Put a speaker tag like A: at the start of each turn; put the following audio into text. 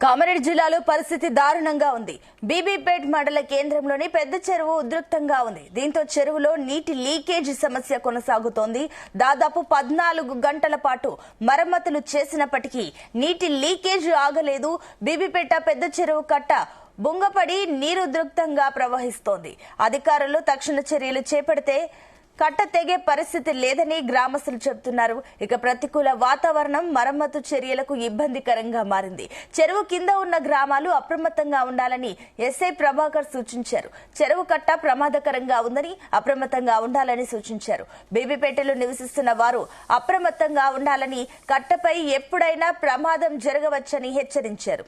A: కామారెడ్డి జిల్లాలో పరిస్థితి దారుణంగా ఉంది. బీబీపేట్ మండల కేంద్రంలోని పెద్ద చెరువు ఉద్రిక్తంగా ఉంది. దీంతో చెరువులో నీటి లీకేజీ సమస్య కొనసాగుతోంది. దాదాపు 14 గంటల పాటు మరమ్మతులు చేసినప్పటికీ నీటి లీకేజీ ఆగలేదు. బీబీపేట పెద్ద చెరువు కట్ట బొంగపడి నీరు ఉద్రిక్తంగా ప్రవహిస్తోంది. అధికారులు తక్షణ చర్యలు చేపడితే కట్ట తెగే పరిస్థితి లేదని గ్రామస్తులు చెబుతున్నారు. ఇక ప్రతికూల వాతావరణం మరమ్మతు చర్యలకు ఇబ్బందికరంగా మారింది. చెరువు కింద ఉన్న గ్రామాలు అప్రమత్తంగా ఉండాలని ఎస్ఐ ప్రభాకర్ సూచించారు. చెరువు కట్ట ప్రమాదకరంగా ఉందని అప్రమత్తంగా ఉండాలని సూచించారు. బీబీపేటలో నివసిస్తున్న వారు అప్రమత్తంగా ఉండాలని, కట్టపై ఎప్పుడైనా ప్రమాదం జరగవచ్చని హెచ్చరించారు.